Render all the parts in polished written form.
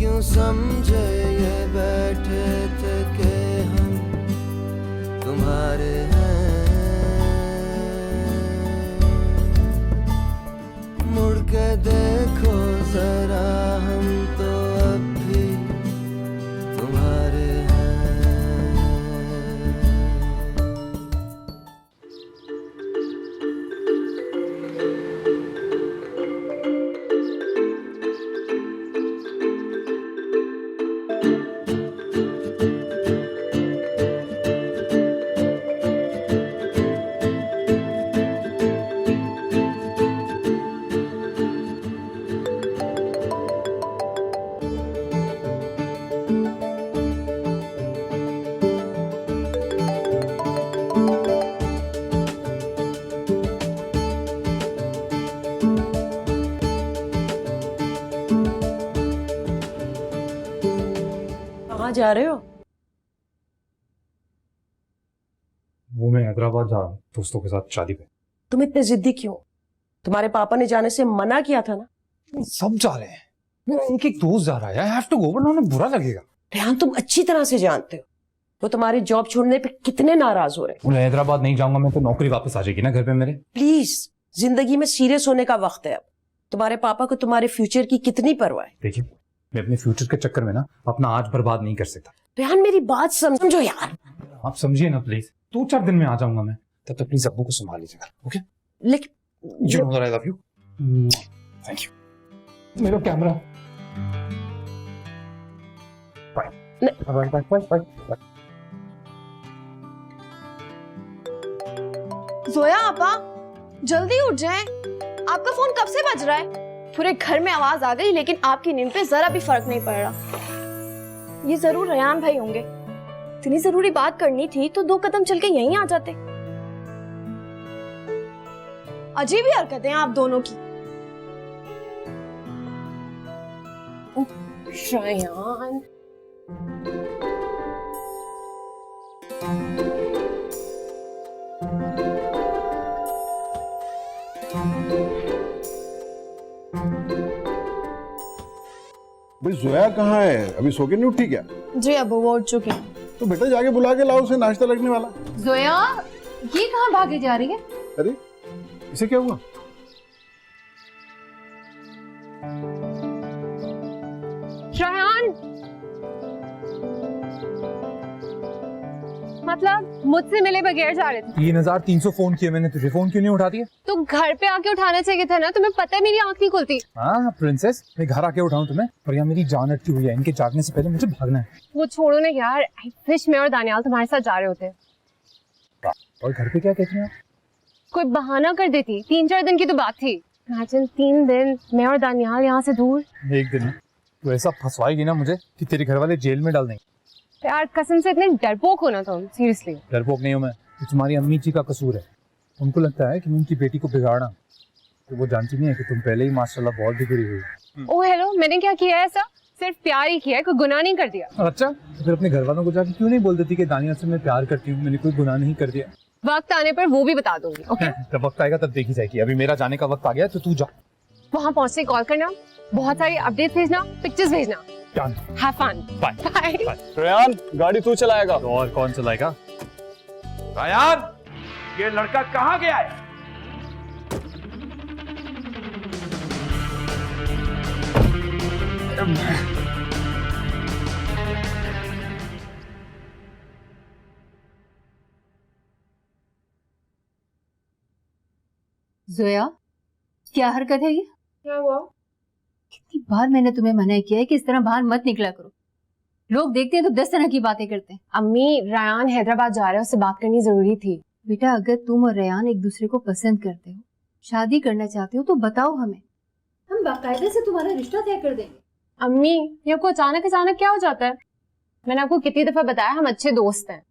क्यों समझे ये बैठे थे कि हम तुम्हारे हैं, मुड़ के देखो जरा हम तो अब भी तुम्हारे हैं। कहाँ जा रहे हो? वो मैं हैदराबाद जा रहा हूँ दोस्तों के साथ शादी पे। तुम इतने जिद्दी क्यों? तुम्हारे पापा ने जाने से मना किया था ना। सब जा रहे हैं, मेरा एक दोस्त जा रहा है। आई हैव टू गो, वरना उन्हें बुरा लगेगा। रेहान, तुम अच्छी तरह से जानते हो वो तुम्हारी जॉब छोड़ने पे कितने नाराज हो रहे हैं। मैं हैदराबाद नहीं जाऊंगा मैं तो नौकरी वापस आ जाएगी ना घर पे मेरे। प्लीज, जिंदगी में सीरियस होने का वक्त है अब। तुम्हारे पापा को तुम्हारे फ्यूचर की कितनी परवाह है। देखिए, मैं अपने फ्यूचर के चक्कर में ना अपना आज बर्बाद नहीं कर सकता। रेहान, मेरी बात समझो यार। आप समझिए ना प्लीज, 2-4 दिन में आ जाऊंगा मैं, तब तक प्लीज अब्बू को संभाल लीजिएगा। ओके? लेकिन you know that I love you. Thank you. मेरा camera. Bye bye bye bye. Zoya आपा, जल्दी उठ जाएं। आपका फोन कब से बज रहा है? पूरे घर में आवाज आ गई, लेकिन आपकी नींद पे जरा भी फर्क नहीं पड़ रहा। ये जरूर रेहान भाई होंगे। इतनी जरूरी बात करनी थी तो 2 कदम चल के यहीं आ जाते। अजीब ही हरकतें हैं आप दोनों की। रेहान, भाई जोया कहाँ है? अभी सो के नहीं उठी क्या? जी अबू, वो उठ चुकी है। तो बेटा जाके बुला के लाओ, उसे नाश्ता लगने वाला। जोया, ये कहाँ भागे जा रही है? अरे इसे क्या हुआ? रेहान, मतलब मुझसे मिले बगैर जा रहे थे? 3300 फोन किए मैंने तुझे, फोन क्यों नहीं उठा दिए? तो घर पे आके उठाना चाहिए था ना। तुम्हें पता है मेरी आंख नहीं खुलती। हाँ प्रिंसेस, मैं घर आके उठाऊं तुम्हें? पर यहाँ मेरी जान अटकी हुई है, इनके जागने से पहले मुझे भागना है। वो छोड़ो ना यार, आई विश मैं और दानियाल तुम्हारे साथ जा रहे होते। और घर पे क्या कहती हैं आप? कोई बहाना कर देती। 3-4 दिन की तो बात थी। इमेजिन 3 दिन मैं और दानियाल यहाँ से दूर। एक दिन तू ऐसा फंसवाएगी ना मुझे कि तेरे घर वाले जेल में डाल देंगे। यार कसम से इतने डरपोक हो ना तुम, सीरियसली। डरपोक नहीं हूँ मैं, तो तुम्हारी अम्मी जी का कसूर है। उनको लगता है कि मैं उनकी बेटी को बिगाड़ना, तो वो जानती नहीं है कि तुम पहले ही माशाल्लाह बहुत बिगड़ी हुई हो। ओह हेलो, मैंने क्या किया है? ऐसा सिर्फ प्यार ही किया है, कोई गुनाह नहीं कर दिया। अच्छा, तो फिर अपने घर वालों को जाके क्यों नहीं बोल देती कि दानिया से मैं प्यार करती हूँ, मैंने कोई गुनाह नहीं कर दिया? वक्त आने पर वो भी बता दूंगी। ओके? जब वक्त आएगा तब देखी जाएगी। अभी मेरा जाने का वक्त आ गया, तो तू जा। वहाँ पहुँचने कॉल करना, बहुत सारी अपडेट भेजना, पिक्चर्स भेजना। Done. Have fun. Bye. Bye. Rehan, गाड़ी तू चलाएगा? तो और कौन चलाएगा? रेहान, ये लड़का कहाँ गया है? जोया, क्या हरकत है ये? क्या हुआ? कितनी बार मैंने तुम्हें मना किया है कि इस तरह बाहर मत निकला करो। लोग देखते हैं तो 10 तरह की बातें करते हैं। अम्मी, रेहान हैदराबाद जा रहा है, उससे बात करनी जरूरी थी। बेटा, अगर तुम और रेहान एक दूसरे को पसंद करते हो, शादी करना चाहते हो, तो बताओ हमें, हम बाकायदे से तुम्हारा रिश्ता तय कर देंगे। अम्मी, ये आपको अचानक अचानक क्या हो जाता है? मैंने आपको कितनी दफा बताया हम अच्छे दोस्त हैं।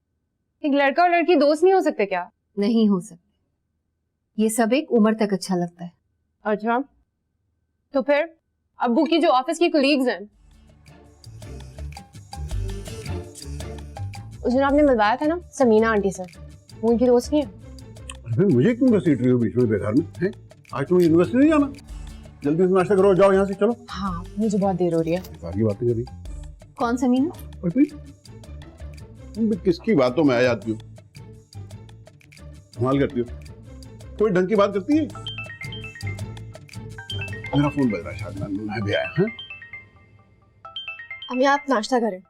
एक लड़का और लड़की दोस्त नहीं हो सकते क्या? नहीं हो सकते। ये सब एक उम्र तक अच्छा लगता है। अच्छा, तो फिर अब्बू की जो ऑफिस की कोलीग्स हैं, उस दिन आपने मिलवाया था ना समीना आंटी से, वो उनकी दोस्त नहीं है? अरे मुझे क्यों घसीट रही हो बीच में बेकार में? हैं? आज तुम्हें यूनिवर्सिटी नहीं जाना? जल्दी से नाश्ता करो, जाओ यहाँ से, चलो। हाँ मुझे बहुत देर हो रही है। आगे बातें कर रही। कौन सा मीनू? और फिर तुम भी किसकी बातों में आ जाती हो, कमाल करती हो। कोई ढंग की बात करती है? मेरा फोन बज रहा है, शायद मैं भी आया। हैं? अभी आप नाश्ता करें।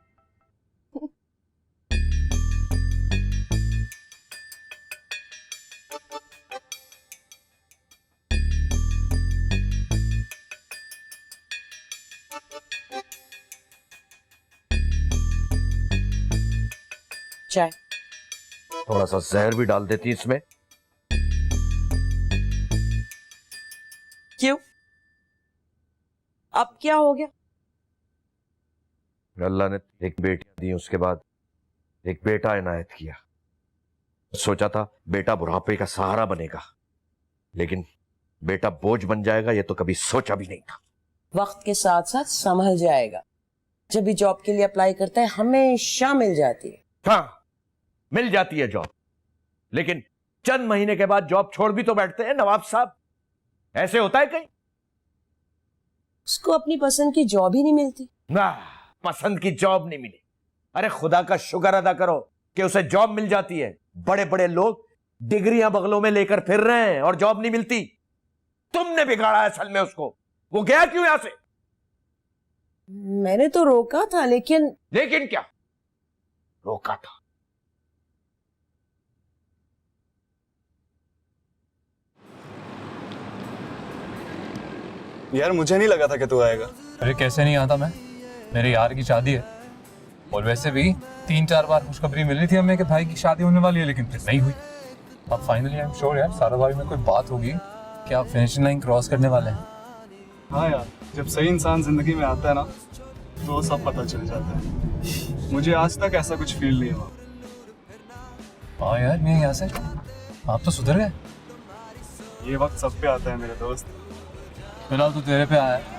चाय। थोड़ा सा जहर भी डाल देती इसमें। क्यों? अब क्या हो गया? अल्लाह ने एक बेटी दी, उसके बाद एक बेटा इनायत किया। सोचा था बेटा बुढ़ापे का सहारा बनेगा, लेकिन बेटा बोझ बन जाएगा ये तो कभी सोचा भी नहीं था। वक्त के साथ साथ संभल जाएगा। जब भी जॉब के लिए अप्लाई करता है हमेशा मिल जाती है। हाँ, मिल जाती है जॉब, लेकिन चंद महीने के बाद जॉब छोड़ भी तो बैठते हैं नवाब साहब। ऐसे होता है कहीं? उसको अपनी पसंद की जॉब ही नहीं मिलती। ना, पसंद की जॉब नहीं मिली। अरे खुदा का शुक्र अदा करो कि उसे जॉब मिल जाती है। बड़े बड़े लोग डिग्रियां बगलों में लेकर फिर रहे हैं और जॉब नहीं मिलती। तुमने बिगाड़ा असल में उसको। वो गया क्यों यहां से? मैंने तो रोका था, लेकिन क्या रोका था? यार मुझे नहीं लगा था कि तू आएगा। अरे कैसे नहीं आता मैं, मेरे यार की शादी है। और वैसे भी 3-4 बार खुशखबरी मिल रही थी हमें कि भाई की शादी होने वाली है, लेकिन फिर नहीं हुई। अब फाइनली आई एम श्योर यार सारा भाई में कोई बात होगी कि आप फिनिशिंग लाइन क्रॉस करने वाले हैं। हाँ यार, जब सही इंसान जिंदगी में आता है ना तो सब पता चल जाता है। मुझे आज तक ऐसा कुछ फील नहीं हुआ। हाँ यार, मैं यहाँ से आप तो सुधर गए। ये वक्त सब पे आता है मेरे दोस्त। फिलहाल तो तेरे पे आया है।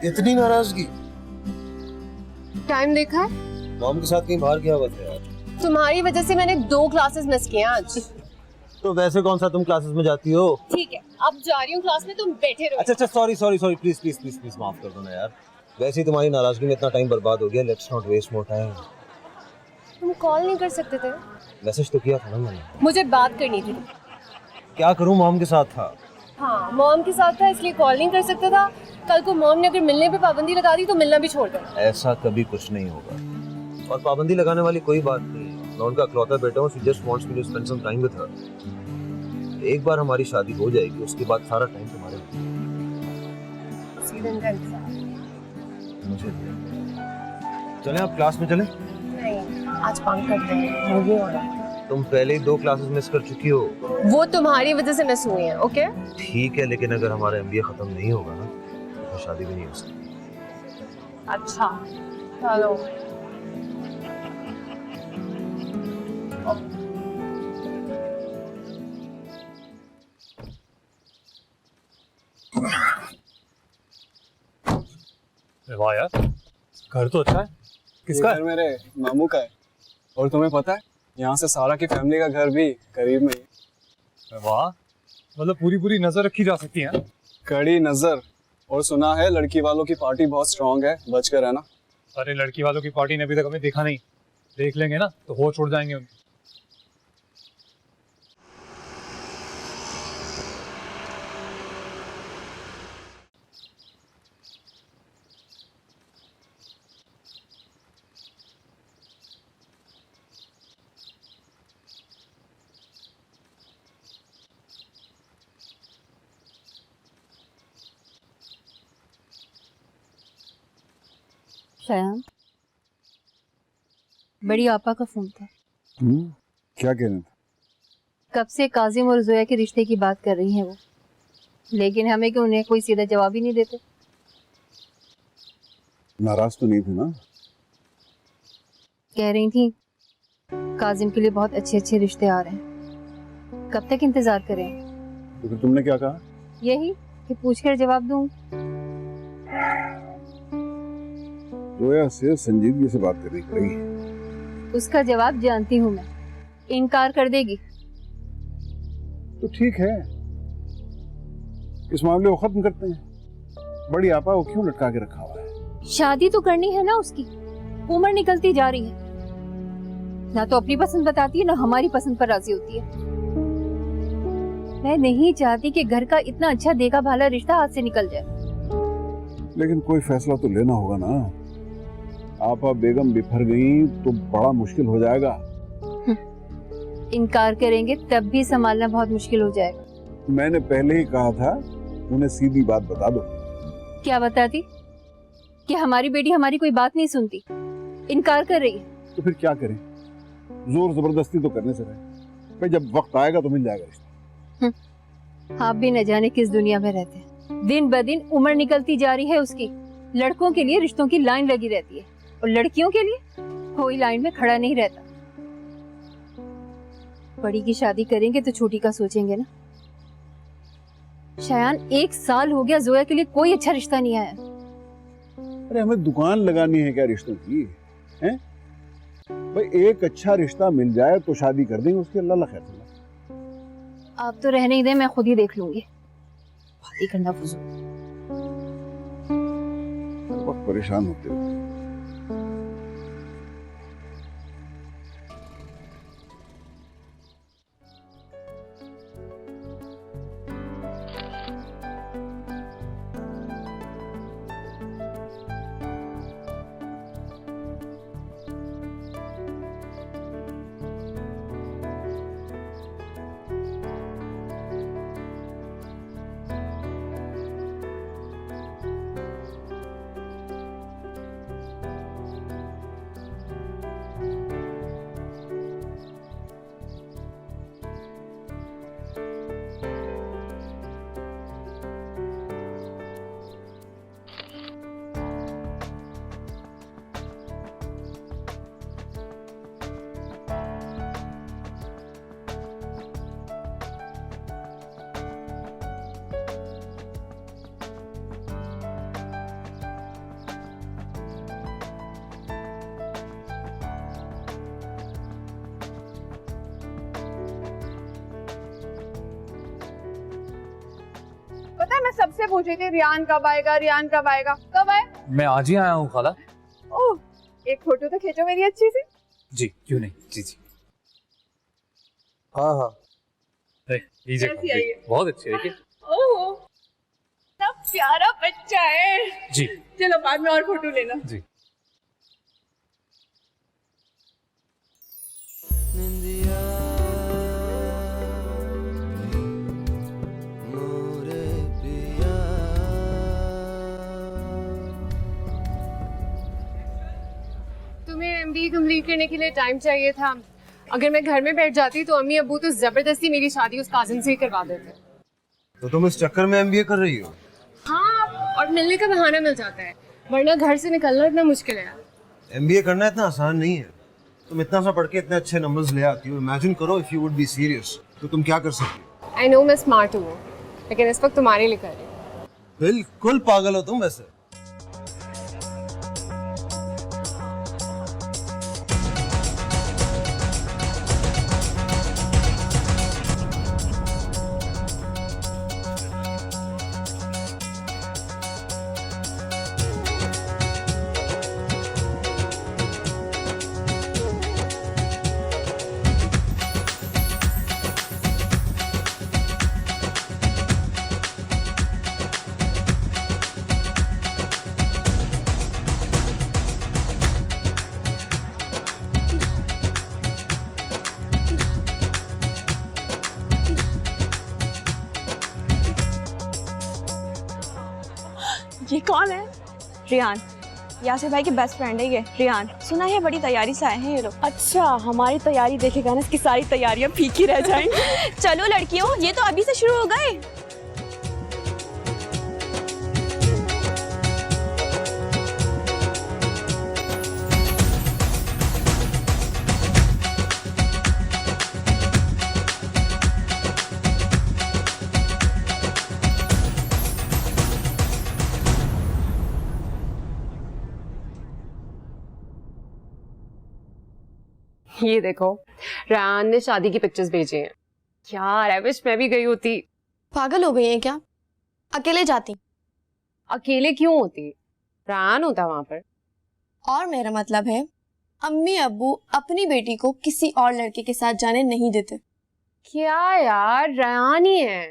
इतनी नाराजगी? टाइम देखा है? मॉम के साथ कहीं बाहर गया हुआ था यार। तुम्हारी वजह से मैंने 2 क्लासेस मिस किए आज। तो वैसे कौन सा तुम क्लासेस में जाती हो? ठीक है, अब जा रही हूँ क्लास में, तुम बैठे रहो। अच्छा, सॉरी, प्लीज माफ कर दो ना यार। वैसे ही तुम्हारी नाराजगी में इतना टाइम बर्बाद हो गया। Let's not waste more time. तुम कॉल नहीं कर सकते थे? मैसेज तो किया था ना मैंने। मुझे बात करनी थी। क्या करूं, मॉम के साथ था। हाँ, मॉम के साथ था इसलिए कॉल नहीं कर सकता था। कल को मॉम ने अगर मिलने पे पाबंदी लगा दी तो मिलना भी छोड़ देना। ऐसा कभी कुछ नहीं होगा, और पाबंदी लगाने वाली कोई बात नहीं है। मैं उनका इकलौता बेटा हूँ। She just wants me to spend some time with her. एक बार हमारी शादी हो जाएगी, उसके बाद सारा टाइम तुम्हारे मुझे। चलें आप क्लास में चलें? नहीं, आज पंख करते हैं, मूवी हो रहा है। तुम पहले ही 2 क्लासेस मिस कर चुकी हो। वो तुम्हारी वजह से मिस हुई है। ओके ठीक है, लेकिन अगर हमारा एमबीए खत्म नहीं होगा ना तो शादी भी नहीं हो सकती। अच्छा चलो। वाह यार, घर तो अच्छा है। किसका ये घर मेरे मामू का है। और तुम्हें पता है यहाँ से सारा की फैमिली का घर भी करीब में ही है। वाह, मतलब पूरी नजर रखी जा सकती है। कड़ी नजर। और सुना है लड़की वालों की पार्टी बहुत स्ट्रांग है, बच कर रहना। अरे लड़की वालों की पार्टी ने अभी तक हमें देखा नहीं, देख लेंगे ना तो होश उड़ जाएंगे उनके। शयान, बड़ी आपा का फोन था। क्या कहना था? कब से काजिम और जोया के रिश्ते की बात कर रही हैं वो, लेकिन हमें कि उन्हें कोई सीधा जवाब ही नहीं देते। नाराज तो नहीं थी ना? कह रही थी काजिम के लिए बहुत अच्छे अच्छे रिश्ते आ रहे हैं, कब तक इंतजार करें? तो फिर तुमने क्या कहा? यही कि पूछकर जवाब दूं। जोया से संजीदगी से बात करनी पड़ेगी। उसका जवाब जानती हूँ मैं, इनकार कर देगी। तो ठीक है, इस मामले को खत्म करते हैं। बड़ी आपा को क्यों लटका के रखा हुआ है? शादी तो करनी है ना उसकी, उम्र निकलती जा रही है, ना तो अपनी पसंद बताती है ना हमारी पसंद पर राजी होती है। मैं नहीं चाहती कि घर का इतना अच्छा देखा भाला रिश्ता हाथ से निकल जाए। लेकिन कोई फैसला तो लेना होगा ना। आपा बेगम बिफर गई तो बड़ा मुश्किल हो जाएगा। इनकार करेंगे तब भी संभालना बहुत मुश्किल हो जाएगा। मैंने पहले ही कहा था, उन्हें सीधी बात बता दो। क्या बताती? कि हमारी बेटी हमारी कोई बात नहीं सुनती, इनकार कर रही है। तो फिर क्या करें? जोर जबरदस्ती तो करने से रहे भाई, जब वक्त आएगा तो मिल जाएगा रिश्ता। आप भी न जाने किस दुनिया में रहते हैं। दिन ब दिन उम्र निकलती जा रही है उसकी। लड़कों के लिए रिश्तों की लाइन लगी रहती है और लड़कियों के लिए कोई लाइन में खड़ा नहीं रहता। बड़ी की शादी करेंगे तो छोटी का सोचेंगे ना। शायान 1 साल हो गया जोया के लिए कोई अच्छा रिश्ता नहीं आया। अरे हमें दुकान लगानी है क्या रिश्तों की? हैं? भाई एक अच्छा रिश्ता मिल जाए तो शादी कर देंगे, उसके अल्लाह खैर। आप तो रहने ही दें, मैं खुद ही देख लूंगी। बात ही करना फजूल। बहुत परेशान होते हो। पता है मैं सबसे पूछ रही थी रियान कब आएगा, रियान कब आएगा, कब आए? मैं आज ही आया हूँ खाला। ओह, एक फोटो तो खींचो मेरी अच्छी सी। जी क्यों नहीं, जी जी। हाँ हाँ, ये कैसी आई है? बहुत अच्छी है क्या? ओह, इतना प्यारा बच्चा है। जी चलो बाद में और फोटो लेना। जी। तुम्हें MBA कंप्लीट करने के लिए टाइम चाहिए था। अगर मैं घर में बैठ जाती तो अम्मी अब्बू तो जबरदस्ती मेरी शादी उस काजिम से ही करवा देते। तो तुम इस चक्कर में MBA कर रही हो? हाँ, और मिलने का बहाना मिल जाता है, वरना घर से निकलना इतना मुश्किल है। MBA करना इतना आसान नहीं है। तुम इतना सा पढ़ के इतने अच्छे नंबर्स ले आती हो। इमेजिन करो if you would be serious, तो तुम क्या कर सकती हो? आई नो मैं स्मार्ट हूँ, लेकिन इस वक्त तुम्हारे लिए कर रही हूँ। बिल्कुल पागल हो तुम वैसे। ये कौन है? रियान, यासिर भाई के बेस्ट फ्रेंड है ये रियान। सुना है बड़ी तैयारी से आए हैं ये लोग। अच्छा, हमारी तैयारी देखेगा ना, इसकी सारी तैयारियां फीकी रह जाएंगी। चलो लड़कियों, ये तो अभी से शुरू हो गए। ये देखो, रेहान ने शादी की पिक्चर्स भेजी हैं। यार आई विश मैं भी गई होती। पागल हो गई हैं क्या? अकेले जाती। अकेले क्यों होती? रेहान होता वहां पर। और मेरा मतलब है, अम्मी अब्बू अपनी बेटी को किसी और लड़के के साथ जाने नहीं देते। क्या यार, रेहान ही है।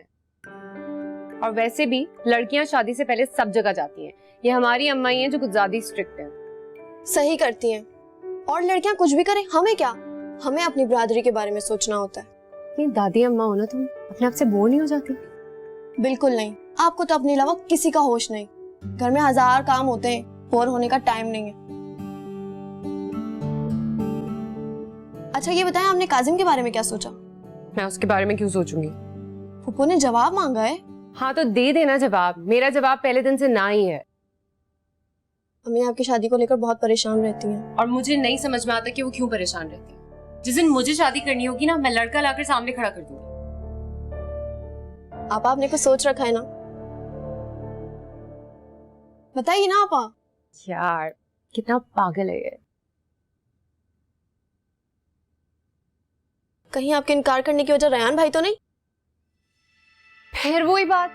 और वैसे भी लड़कियां शादी से पहले सब जगह जाती हैं। ये हमारी अम्मा ही हैं जो कुछ ज्यादा स्ट्रिक्ट है। सही करती हैं। और लड़कियां कुछ भी करें, हमें क्या? हमें अपनी बरादरी के बारे में सोचना होता है। नहीं दादी अम्मा हो ना तुम, अपने आप से बोर नहीं हो जाती? बिल्कुल नहीं। आपको तो अपने अलावा किसी का होश नहीं। घर में 1000 काम होते हैं, बोर होने का टाइम नहीं है। अच्छा ये बताएं, आपने काजिम के बारे में क्या सोचा? मैं उसके बारे में क्यों सोचूंगी? फूफो ने जवाब मांगा है। हाँ तो दे देना जवाब। मेरा जवाब पहले दिन से ना ही है। अम्मी आपकी शादी को लेकर बहुत परेशान रहती हैं। और मुझे नहीं समझ में आता कि वो क्यों परेशान रहती है। जिस दिन मुझे शादी करनी होगी ना, मैं लड़का लाकर सामने खड़ा कर दूंगी। आपने कुछ सोच रखा है ना? बताइए ना आपा। यार कितना पागल है ये। कहीं आपके इनकार करने की वजह रेहान भाई तो नहीं? फिर वही बात।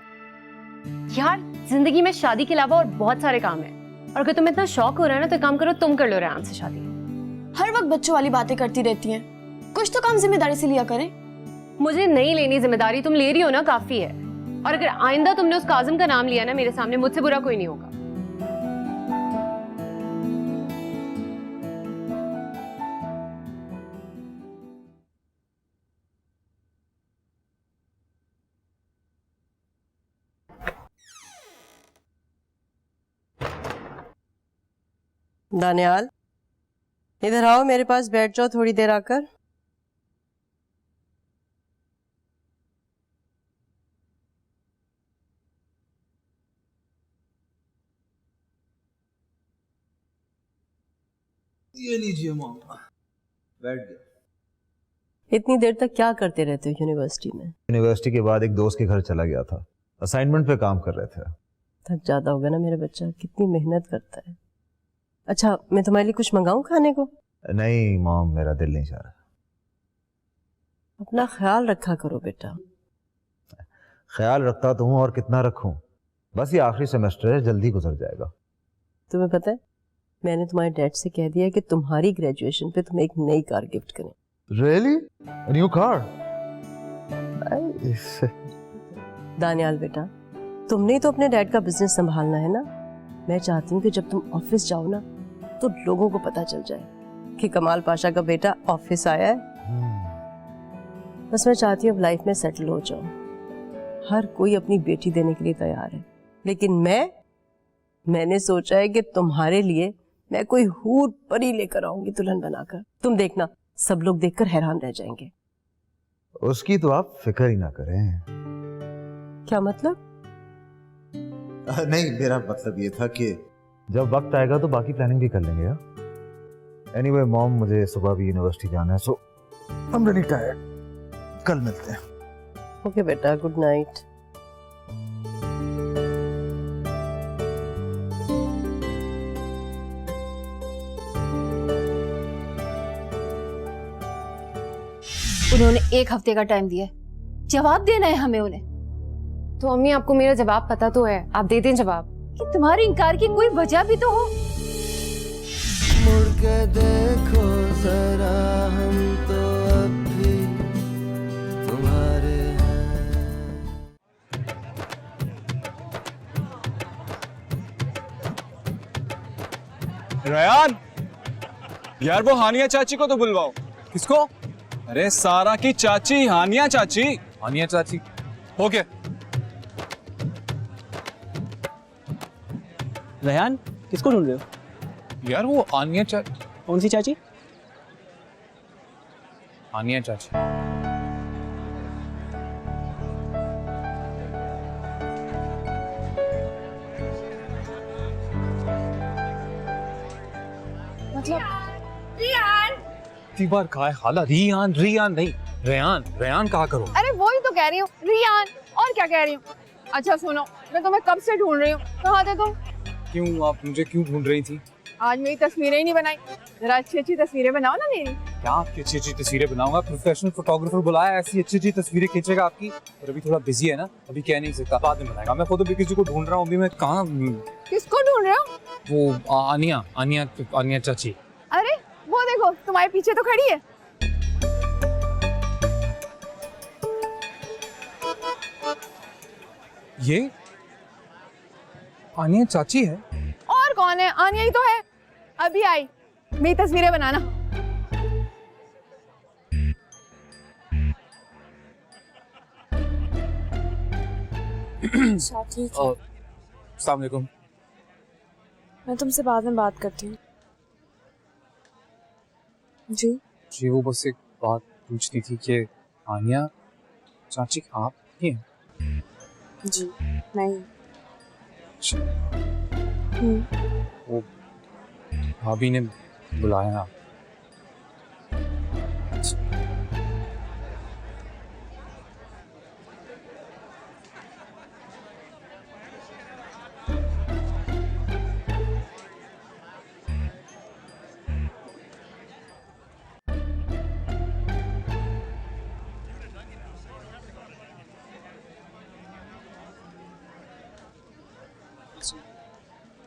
यार जिंदगी में शादी के अलावा और बहुत सारे काम हैं। और अगर तुम्हें इतना शौक हो रहा है ना, तो काम करो, तुम कर लो रेहान से शादी। हर वक्त बच्चों वाली बातें करती रहती हैं। कुछ तो काम जिम्मेदारी से लिया करें। मुझे नहीं लेनी जिम्मेदारी, तुम ले रही हो ना, काफी है। और अगर आइंदा तुमने उस काजिम का नाम लिया ना मेरे सामने, मुझसे बुरा कोई नहीं होगा। दानियाल, इधर आओ, मेरे पास बैठ जाओ थोड़ी देर आकर। ये लीजिए मामा, बैठ गया। इतनी देर तक क्या करते रहते हो यूनिवर्सिटी में? यूनिवर्सिटी के बाद एक दोस्त के घर चला गया था, असाइनमेंट पे काम कर रहे थे। थक जाता होगा ना मेरा बच्चा, कितनी मेहनत करता है। अच्छा मैं तुम्हारे लिए कुछ मंगाऊं खाने को? नहीं मॉम, मेरा दिल नहीं चाह रहा। अपना ख्याल रखा करो बेटा। ख्याल रखता तो हूँ, और कितना रखूं। बस ये आखिरी सेमेस्टर है, जल्दी गुजर जाएगा। तुम्हें पता है, मैंने तुम्हारे डैड से कह दिया कि तुम्हारी ग्रेजुएशन पे तुम्हें एक नई कार गिफ्ट करें। रियली? New car? दानियाल बेटा, तुमने तो अपने डैड का बिजनेस संभालना है ना। मैं चाहती हूँ कि जब तुम ऑफिस जाओ ना, तो लोगों को पता चल जाए कि कमाल पाशा का बेटा ऑफिस आया है। बस मैं चाहती हूँ अब लाइफ में सेटल हो जाओ। हर कोई अपनी बेटी देने के लिए तैयार है, लेकिन मैंने सोचा है कि तुम्हारे लिए मैं कोई हूर परी लेकर आऊंगी दुल्हन बनाकर। तुम देखना, सब लोग देखकर हैरान रह जाएंगे। उसकी तो आप फिक्र ही ना करें। क्या मतलब? नहीं, मेरा मतलब ये था कि जब वक्त आएगा तो बाकी प्लानिंग भी कर लेंगे यार। एनीवे मॉम, मुझे सुबह भी यूनिवर्सिटी जाना है, सो आई एम रियली टायर्ड। कल मिलते हैं। ओके बेटा, गुड नाइट। उन्होंने 1 हफ्ते का टाइम दिया है, जवाब देना है हमें उन्हें। तो अम्मी आपको मेरा जवाब पता तो है, आप दे दें जवाब। कि तुम्हारे इनकार की कोई वजह भी तो हो। मुड़ के देखो जरा, हम तो अब भी तुम्हारे हैं। रेहान, यार वो हानिया चाची को तो बुलवाओ। किसको? अरे सारा की चाची, हानिया चाची। हानिया चाची? ओके। रेहान, किसको ढूंढ रहे हो? यार वो आनिया चाची। कौन सी चाची? आनिया चाची। इतनी बार कहा है हाला, रियान रियान नहीं, रेहान। रेहान कहा करो। अरे वही तो कह रही हूँ, रियान। और क्या कह रही हूँ? अच्छा सुनो, मैं तुम्हें कब से ढूंढ रही हूँ, कहाँ थे तुम? क्यों, आप मुझे क्यों ढूंढ रही थी? आज मेरी तस्वीरें ही नहीं बनाई, जरा अच्छी अच्छी तस्वीरें बनाओ ना मेरी। क्या आपकी अच्छी अच्छी तस्वीरें बनाऊंगा? प्रोफेशनल फोटोग्राफर बुलाया, ऐसी अच्छी अच्छी तस्वीरें खींचेगा आपकी। और अभी थोड़ा बिजी है ना, अभी कह नहीं सकता, बाद में बनाएगा। मैं खुद भी किसी को ढूंढ रहा हूँ, अभी मैं कहाँ। किसको ढूंढ रहे हो? वो आनिया चाची। अरे वो देखो तुम्हारे पीछे तो खड़ी है। ये आनिया चाची है? और कौन है? आनिया ही तो है, अभी आई। मेरी तस्वीरें बनाना। अच्छा ठीक है, अस्सलाम वालेकुम। मैं तुमसे बाद में बात करती हूँ। जी वो बस एक बात पूछनी थी कि आनिया चाची आप ही हैं? जी नहीं। वो भाभी ने बुलाया।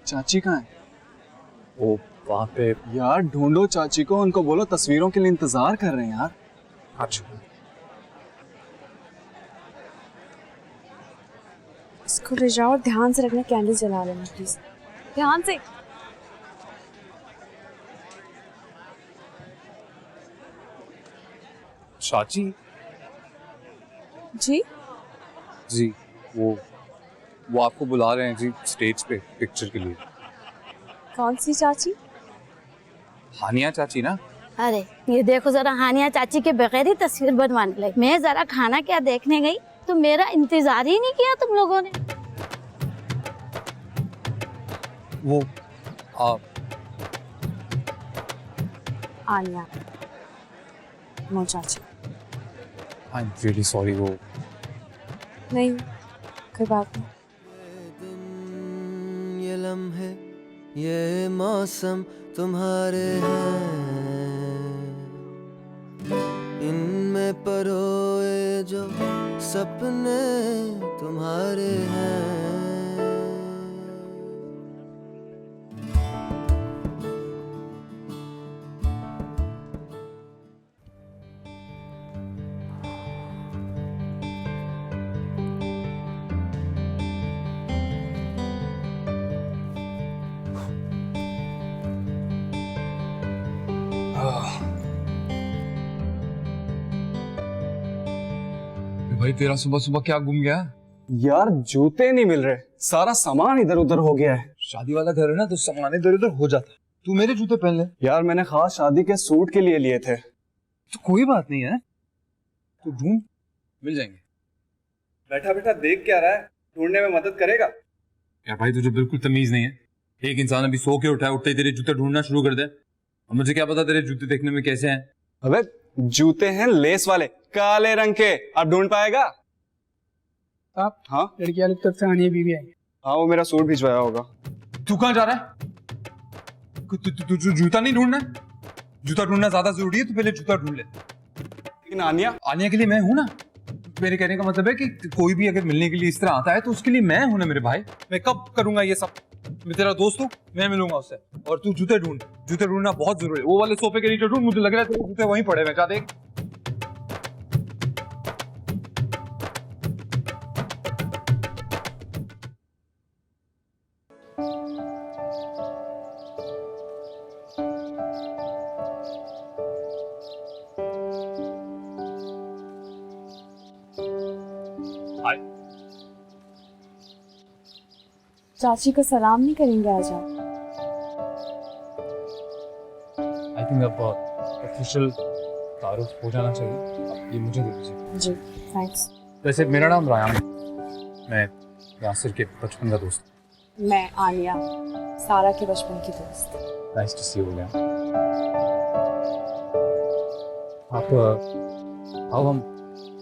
चाची कहाँ है? वो वहाँ पे। यार ढूंढो चाची को, उनको बोलो तस्वीरों के लिए इंतजार कर रहे हैं यार। अच्छा इसको ले जाओ और ध्यान से रखना, कैंडल जला लेना प्लीज, ध्यान से। चाची जी जी वो आपको बुला रहे हैं जी, स्टेज पे पिक्चर के लिए। कौन सी चाची? हानिया चाची ना। अरे ये देखो जरा, हानिया चाची के बगैर ही तस्वीर बनवाने लगी। मैं जरा खाना क्या देखने गई तो मेरा इंतजार ही नहीं किया तुम लोगों ने। वो आप आनिया, नो चाची। I am really sorry. वो नहीं, कोई बात नहीं। ये लम्हे ये मौसम तुम्हारे हैं, इनमें परोए जो सपने तुम्हारे हैं। भाई तेरा सुबह सुबह क्या गुम गया? यार जूते नहीं मिल रहे, सारा सामान इधर उधर हो गया है। शादी वाला घर है ना, तो सामान इधर उधर हो जाता है। तू मेरे जूते पहन ले। यार मैंने खास शादी के सूट के लिए लिए थे। तो कोई बात नहीं है, तो ढूंढ, मिल जाएंगे। बैठा बैठा देख क्या रहा है, ढूंढने में मदद करेगा? यार भाई तुझे बिल्कुल तमीज नहीं है। एक इंसान अभी सो के उठा है, उठते ही तेरे जूते ढूंढना शुरू कर दे। और मुझे क्या पता तेरे जूते देखने में कैसे हैं। अबे जूते हैं लेस वाले, काले रंग के, आप ढूंढ पाएगा? आप? हाँ लड़की वाली तरफ से आनी बीवी आई। हाँ वो मेरा सूट भिजवाया होगा। तू कहाँ जा रहा है? तू जूता नहीं ढूंढना है? जूता ढूंढना ज्यादा जरूरी है, तो पहले जूता ढूंढ ले। लेकिन आनिया के लिए मैं हूं ना। मेरे कहने का मतलब है कि कोई भी अगर मिलने के लिए इस तरह आता है तो उसके लिए मैं हूं ना मेरे भाई। मैं कब करूंगा ये सब? मैं तेरा दोस्त हूँ, मैं मिलूंगा उससे। और तू जूते ढूंढ, जूते ढूंढना बहुत जरूरी है। वो वाले सोफे के नीचे ढूंढ, मुझे लग रहा है तेरे जूते वहीं पड़े हैं। जा देख। चाची को सलाम नहीं करेंगे आज आप? आई थिंक अब ऑफिशियल तारुफ हो जाना चाहिए। अब ये मुझे दे दीजिए। जी थैंक्स। वैसे मेरा नाम रायान है, मैं यासिर के बचपन का दोस्त। मैं आनिया, सारा के बचपन की दोस्त। Nice to see you again. आप आओ हम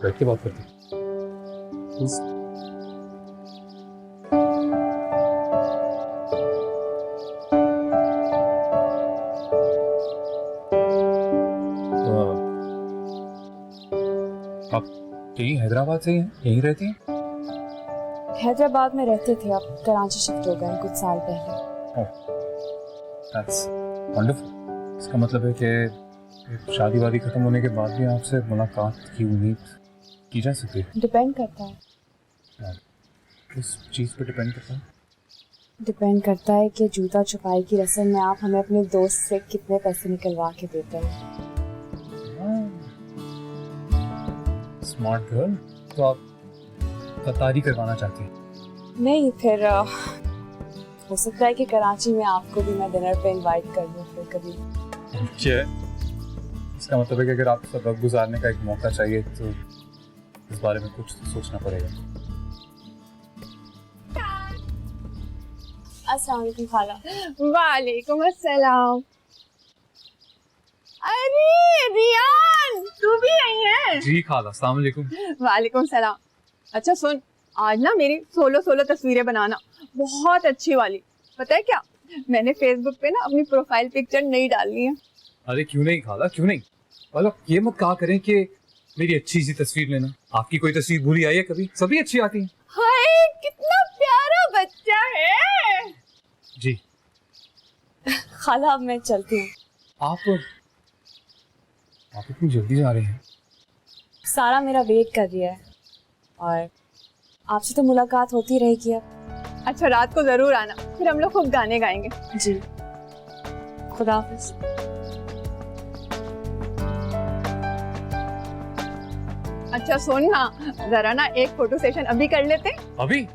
बैठ के बात करते हैं। प्लीज। आप यही हैदराबाद से ही हैं? यहीं रहती हैं? हैदराबाद में रहते थे, अब कराची शिफ्ट हो गए कुछ साल पहले। That's wonderful. इसका मतलब है कि शादी वादी खत्म होने के बाद भी आपसे मुलाकात की उम्मीद की जा सकती है। डिपेंड करता है। किस चीज़ पे डिपेंड करता है? डिपेंड करता है कि जूता छुपाई की रस्म में आप हमें अपने दोस्त से कितने पैसे निकलवा के देते हैं। Smart girl. तो आप कतारी करवाना चाहती हैं? नहीं, फिर हो सकता है कि कराची में आपको भी मैं डिनर पे इनवाइट कर दूं फिर कभी। क्या? इसका मतलब है कि अगर आपको वक्त गुजारने का एक मौका चाहिए तो इस बारे में कुछ तो सोचना पड़ेगा। अस्सलाम वालेकुम खाला। वालेकुम अस्सलाम। अरे रियान, तू भी आई है? जी खाला, अस्सलाम वालेकुम। वालेकुम सलाम। अच्छा सुन, आज ना मेरी 16 तस्वीरें बनाना, बहुत अच्छी वाली। पता है क्या, मैंने फेसबुक पे ना अपनी प्रोफाइल पिक्चर नहीं डालनी है। अरे क्यों नहीं खाला, क्यों नहीं? मतलब ये मत कहा करें कि मेरी अच्छी सी तस्वीर लेना। आपकी कोई तस्वीर बुरी आई है कभी? सभी अच्छी आती हैं। हाय कितना प्यारा बच्चा है। जी खाला अब मैं चलती हूँ। आप इतनी जल्दी जा रहे हैं? सारा मेरा वेट कर रही है और आपसे तो मुलाकात होती रहेगी अब। अच्छा रात को जरूर आना, फिर हम लोग खूब गाने गाएंगे। जी, खुदा हाफिज। अच्छा सुन ना, जरा ना एक फोटो सेशन अभी कर लेते। अभी?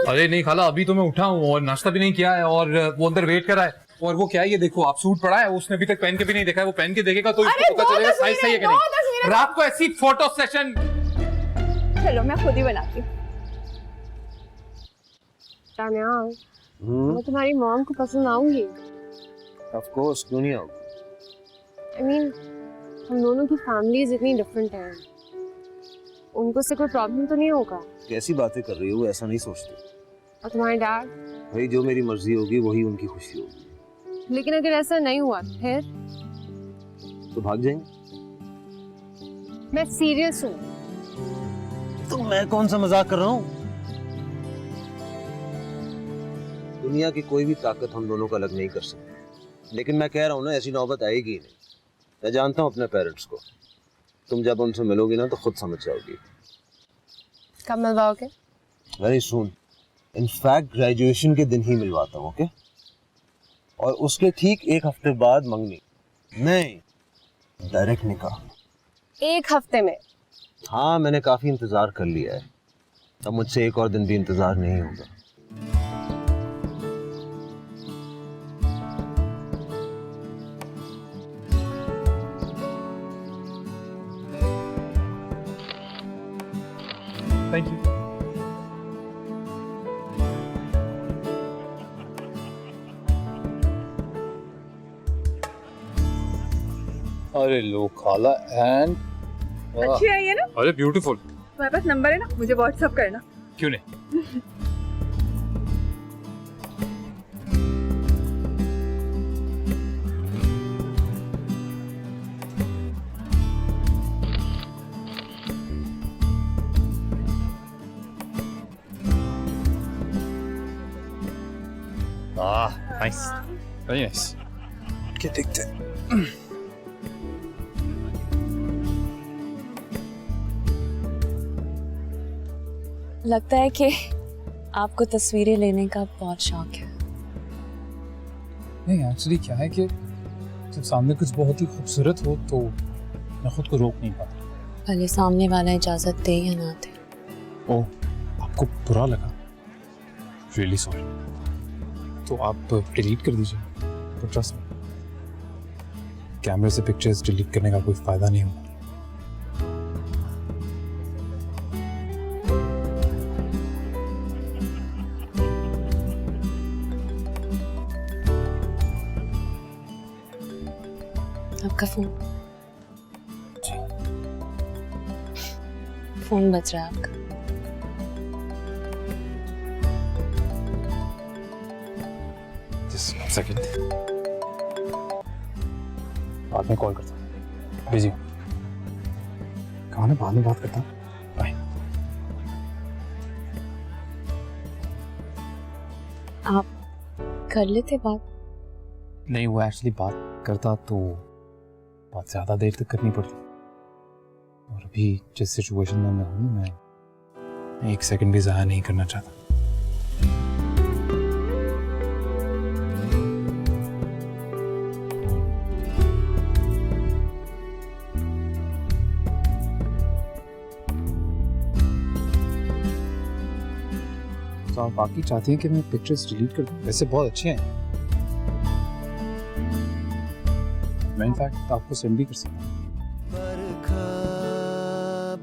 अरे नहीं खाला, अभी तो मैं उठा हूँ और नाश्ता भी नहीं किया है और वो अंदर वेट कर रहा है। और वो क्या है, ये देखो आप सूट पड़ा है, उसने अभी तक पहन के भी नहीं देखा है। वो पहन के देखेगा तो इसको पता चलेगा साइज सही है कि नहीं। रात को ऐसी फोटो सेशन। चलो मैं खुद ही बनाती हूँ। मैं तुम्हारी मॉम को पसंद आऊंगी। ऑफ कोर्स, क्यों नहीं आओगे? I mean, हम दोनों की फैमिलीज इतनी डिफरेंट हैं, उनको से कोई प्रॉब्लम तो नहीं होगा? कैसी बातें कर रही हो, वो ऐसा नहीं सोचते। और तुम्हारे डैड? भाई जो मेरी मर्जी होगी वही उनकी खुशी होगी। लेकिन अगर ऐसा नहीं हुआ फिर? तो भाग जाएंगे। मैं सीरियस हूँ। तो मैं कौन सा मजाक कर रहा हूँ? दुनिया की कोई भी ताकत हम दोनों को अलग नहीं कर सकती, लेकिन मैं कह रहा हूँ ना, ऐसी नौबत आएगी ही नहीं। मैं जानता हूँ अपने पेरेंट्स को। तुम जब उनसे मिलोगी ना तो खुद समझ जाओगी। कब मिलवाओगे? Very soon. इनफैक्ट ग्रेजुएशन के दिन ही मिलवाता हूँ, ओके? और उसके ठीक एक हफ्ते बाद मंगनी। नहीं, डायरेक्ट निकाह। एक हफ्ते में? हाँ, मैंने काफी इंतजार कर लिया है, अब मुझसे एक और दिन भी इंतजार नहीं होगा। Thank you. अरे लो खाला, एंड अच्छी आई है ना? अरे ब्यूटीफुल। तुम्हारे पास नंबर है ना, मुझे व्हाट्सएप करना। क्यों नहीं? Nice, very nice. क्या देखते हैं? लगता है कि आपको तस्वीरें लेने का बहुत शौक है। नहीं, एक्चुअली क्या है कि जब सामने कुछ बहुत ही खूबसूरत हो तो मैं खुद को रोक नहीं पाता। भले सामने वाला इजाजत दे या ना दे। ओह, आपको बुरा लगा? Really sorry. तो आप डिलीट कर दीजिए। तो ट्रस्ट मी, कैमरे से पिक्चर्स डिलीट करने का कोई फायदा नहीं होगा। आपका फोन? फोन बज रहा है आपका। Just a second. बाद में कॉल करता हूँ। बिजी कहाँ है, बाद में बात करता हूँ। बाय। आप कर लेते बात? नहीं, वो एक्चुअली बात करता तो बहुत ज़्यादा देर तक करनी पड़ती, और अभी जिस सिचुएशन में मैं हूँ, मैं 1 सेकंड भी ज़ाया नहीं करना चाहता। तो आप बाकी चाहती हैं कि मैं पिक्चर्स डिलीट कर दूं? वैसे बहुत अच्छे हैं, मैं इनफैक्ट आपको सेंड भी कर सकता हूँ। बरखा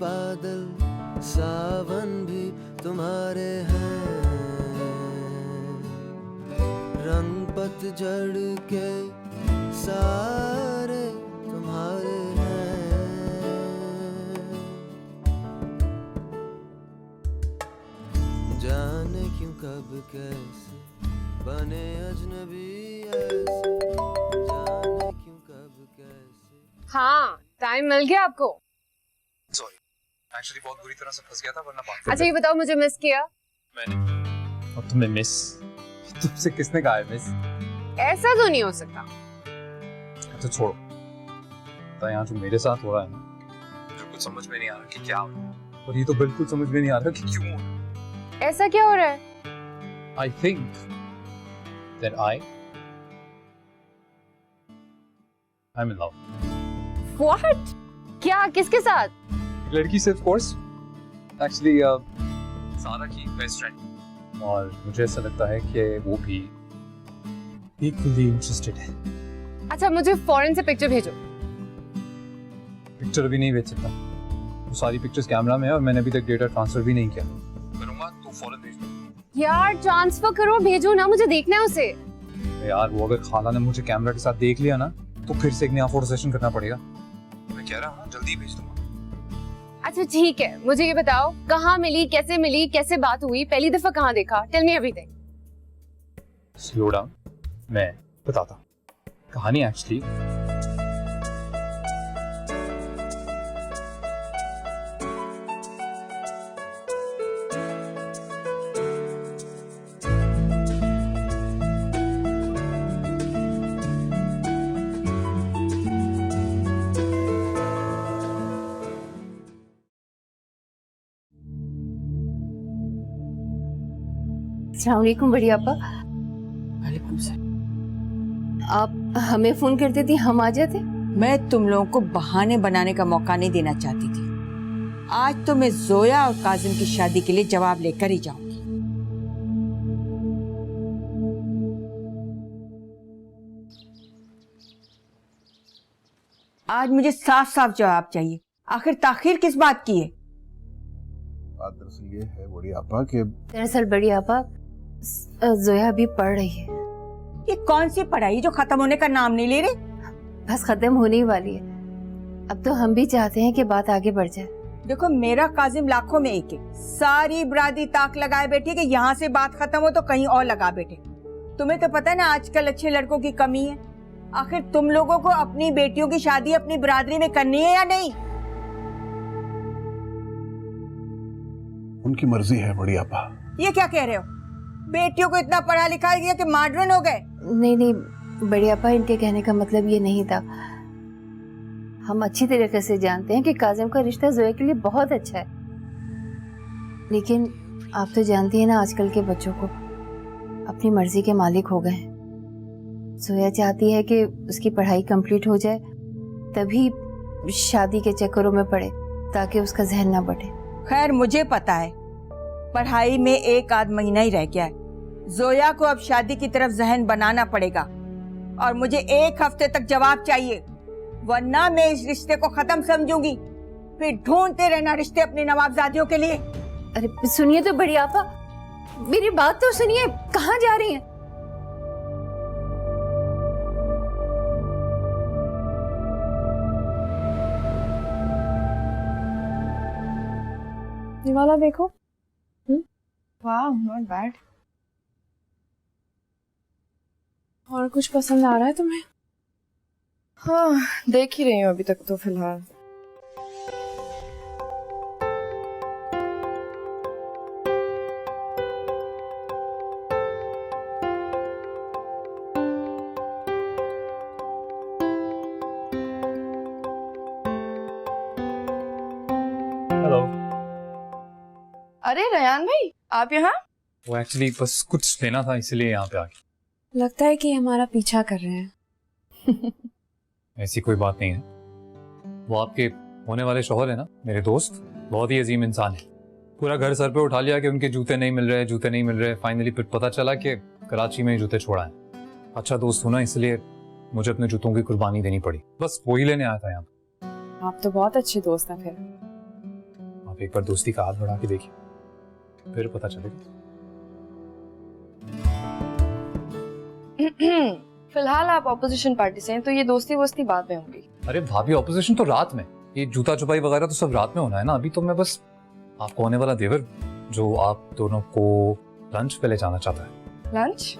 बादल सावन भी तुम्हारे हैं, रंग पतझड़ के सारे तुम्हारे हैं, जाने क्यों कब कैसे बने अजनबी ऐसे, जाने क्यों कब कैसे। हाँ, टाइम मिल गया आपको? सॉरी, एक्चुअली बहुत बुरी तरह से फंस गया था, वरना बात। अच्छा ये बताओ, मुझे मिस किया? मैंने। और तुम्हें मिस? तुमसे किसने कहा है मिस? ऐसा तो नहीं हो सकता। अच्छा छोड़ो, तो यहाँ जो मेरे साथ हो रहा है ना, मुझे कुछ समझ में नहीं आ रहा कि क्या हो रहा है, और ये तो बिल्कुल समझ में नहीं आ रहा कि क्यों हो रहा है। ऐसा क्या हो रहा है? I think that I'm in love. What? क्या? किसके साथ? लड़की से of course. Actually, सारा की बेस्ट फ्रेंड, और मुझे ऐसा लगता है कि वो भी equally interested है। अच्छा मुझे फॉरेन से पिक्चर भेजो। पिक्चर अभी नहीं भेज सकता, वो सारी पिक्चर्स कैमरा में है और मैंने अभी तक डेटा ट्रांसफर भी नहीं किया। करूंगा तो फौरन भेज दूंगा। यार ट्रांसफर करो, भेजो ना, मुझे देखना है उसे। यार वो अगर खाला ने मुझे कैमरा के साथ देख लिया ना, तो फिर से एक नया फोटो सेशन करना पड़ेगा। मैं कह रहा हूँ जल्दी भेज दूंगा। अच्छा ठीक है, मुझे ये बताओ कहाँ मिली, कैसे बात हुई, पहली दफा कहाँ देखा? Tell me everything. Slow down, मैं बताता हूँ कहानी। एक्चुअली अस्सलाम वालेकुम बड़ी आपा। वालेकुम सलाम। आप हमें फोन करते थे, हम आ जाते। मैं तुम लोगों को बहाने बनाने का मौका नहीं देना चाहती थी। आज तो मैं जोया और काजिम की शादी के लिए जवाब लेकर ही जाऊंगी। आज मुझे साफ साफ जवाब चाहिए, आखिर ताखिर किस बात की है? बात दरअसल ये है बड़ी आपा कि दरअसल बड़ी आपा, जोया अभी पढ़ रही है। ये कौन सी पढ़ाई जो खत्म होने का नाम नहीं ले रही? बस खत्म होने ही वाली है। अब तो हम भी चाहते हैं कि बात आगे बढ़ जाए। देखो मेरा काजिम लाखों में एक है, सारी बरादरी ताक लगाए बैठी कि यहाँ से बात खत्म हो तो कहीं और लगा बैठे। तुम्हें तो पता है ना आजकल अच्छे लड़कों की कमी है। आखिर तुम लोगों को अपनी बेटियों की शादी अपनी बरादरी में करनी है या नहीं? उनकी मर्जी है बड़ी आपा। ये क्या कह रहे हो? बेटियों को इतना पढ़ा लिखा दिया कि मॉडर्न हो गए? नहीं नहीं बड़ी आपा, इनके कहने का मतलब ये नहीं था। हम अच्छी तरीके से जानते हैं कि काजिम का रिश्ता जोया के लिए बहुत अच्छा है, लेकिन आप तो जानती हैं ना आजकल के बच्चों को, अपनी मर्जी के मालिक हो गए। जोया चाहती है कि उसकी पढ़ाई कंप्लीट हो जाए, तभी शादी के चक्करों में पड़े ताकि उसका जहन ना बढ़े। खैर मुझे पता है पढ़ाई में 1 आध महीना ही रह गया है। जोया को अब शादी की तरफ जहन बनाना पड़ेगा और मुझे 1 हफ्ते तक जवाब चाहिए, वरना मैं इस रिश्ते को खत्म समझूंगी। फिर ढूंढते रहना रिश्ते अपनी नवाबजादियों के लिए। अरे सुनिए तो बड़ी आपा, मेरी बात तो सुनिए, कहाँ जा रही हैं? ये वाला देखो। वाह नॉट बैड। और कुछ पसंद आ रहा है तुम्हें? हाँ, देख ही रही हूँ अभी तक तो फिलहाल। हेलो। अरे रयान भाई, आप यहाँ? वो एक्चुअली बस कुछ लेना था इसलिए यहाँ पे आ गया। लगता है कि हमारा पीछा कर रहे हैं। ऐसी कोई बात नहीं है। वो आपके होने वाले शौहर है ना, मेरे दोस्त, बहुत ही अजीम इंसान है। पूरा घर सर पे उठा लिया कि उनके जूते नहीं मिल रहे। फाइनली फिर पता चला कि कराची में जूते छोड़ा है। अच्छा दोस्त हूं ना, इसलिए मुझे अपने जूतों की कुर्बानी देनी पड़ी। बस वही लेने आया था यहाँ पे। आप तो बहुत अच्छे दोस्त हैं फिर। आप एक बार दोस्ती का हाथ बढ़ा के देखिए, फिर पता चलेगा। फिलहाल आप ऑपोजिशन पार्टी से हैं, तो ये दोस्ती वोस्ती बाद में होगी। अरे भाभी, ऑपोजिशन तो रात में, ये जूता छुपाई वगैरह तो सब रात में होना है ना। अभी तो मैं बस आपको होने वाला देवर जो आप दोनों को लंच पे ले जाना चाहता है। लंच?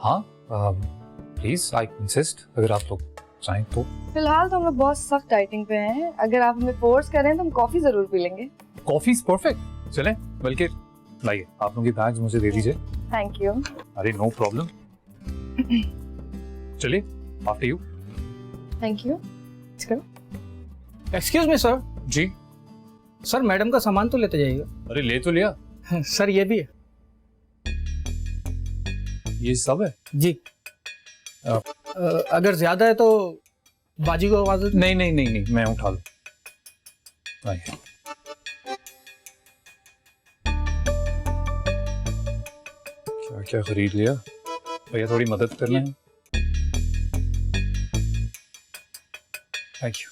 हाँ प्लीज, आई इंसिस्ट, अगर आप लोग चाहें तो। फिलहाल तो हम लोग बहुत सख्त डाइटिंग पे हैं। अगर आप हमें फोर्स करें तो हम कॉफी जरूर पी लेंगे। Coffee is perfect. चलें, बल्कि लाइए आप लोगों की बैग्स मुझे दे दीजिए। Thank you. अरे नो प्रॉब्लम। चलिए, after you. Thank you. Excuse me sir. जी सर, मैडम का सामान तो लेते जाइएगा। अरे ले तो लिया सर, ये भी है। ये सब है जी। अगर ज्यादा है तो बाजी को आवाज। नहीं, मैं उठा लूं। आइए। क्या खरीद लिया भैया, थोड़ी मदद करना है। Thank you.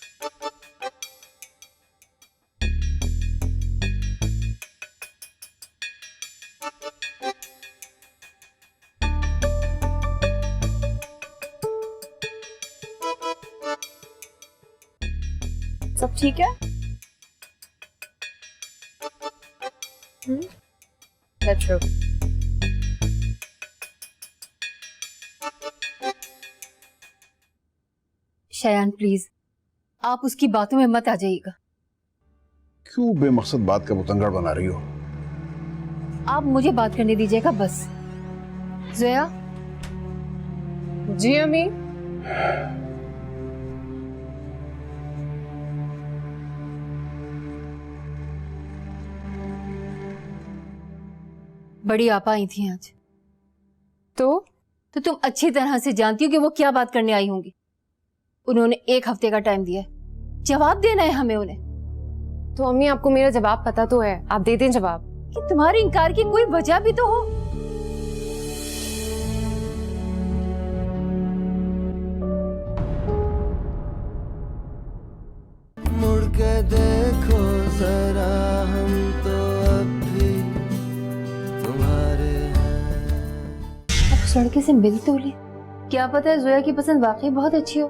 सब ठीक है? Let's go. शयान प्लीज, आप उसकी बातों में मत आ जाइएगा। क्यों बेमकसद बात का बुतंगड़ बना रही हो? आप मुझे बात करने दीजिएगा बस। जोया। जी अम्मी। बड़ी आपा आई थी आज। तो तुम अच्छी तरह से जानती हो कि वो क्या बात करने आई होंगी। उन्होंने 1 हफ्ते का टाइम दिया है, जवाब देना है हमें उन्हें। तो अम्मी, आपको मेरा जवाब पता तो है, आप दे दें जवाब। कि तुम्हारे इनकार की कोई वजह भी तो हो। मुड़ के देखो जरा, हम तो अब भी तुम्हारे हैं। अब उस लड़के से मिल तो ली, क्या पता है जोया की पसंद वाकई बहुत अच्छी हो।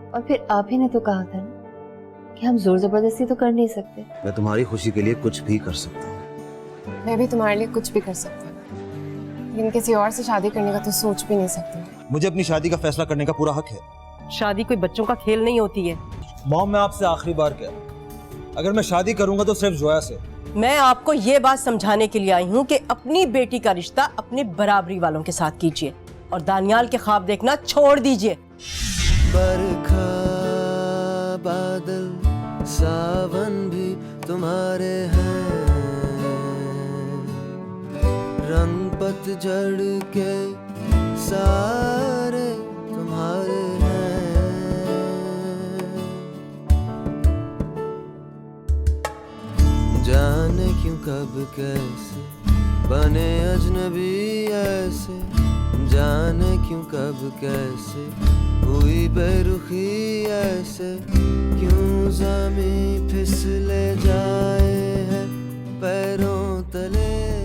और फिर आप ही ने तो कहा था ना कि हम जोर जबरदस्ती तो कर नहीं सकते। मैं तुम्हारी खुशी के लिए कुछ भी कर सकता हूँ। मैं भी तुम्हारे लिए कुछ भी कर सकती हूँ, लेकिन किसी और से शादी करने का तो सोच भी नहीं सकती। मुझे अपनी शादी का फैसला करने का पूरा हक है। शादी कोई बच्चों का खेल नहीं होती है। मॉम, मैं आपसे आखिरी बार कह रहा हूं, अगर मैं शादी करूंगा तो सिर्फ जोया से। मैं आपको ये बात समझाने के लिए आई हूँ कि अपनी बेटी का रिश्ता अपने बराबरी वालों के साथ कीजिए और दानियाल के ख्वाब देखना छोड़ दीजिए। बरखा बादल सावन भी तुम्हारे हैं, रंग पतझड़ के सारे तुम्हारे हैं। जाने क्यों कब कैसे बने अजनबी ऐसे, जाने क्यों कब कैसे हुई बेरुखी ऐसे, क्यों ज़मीं फिसले जाए है पैरों तले।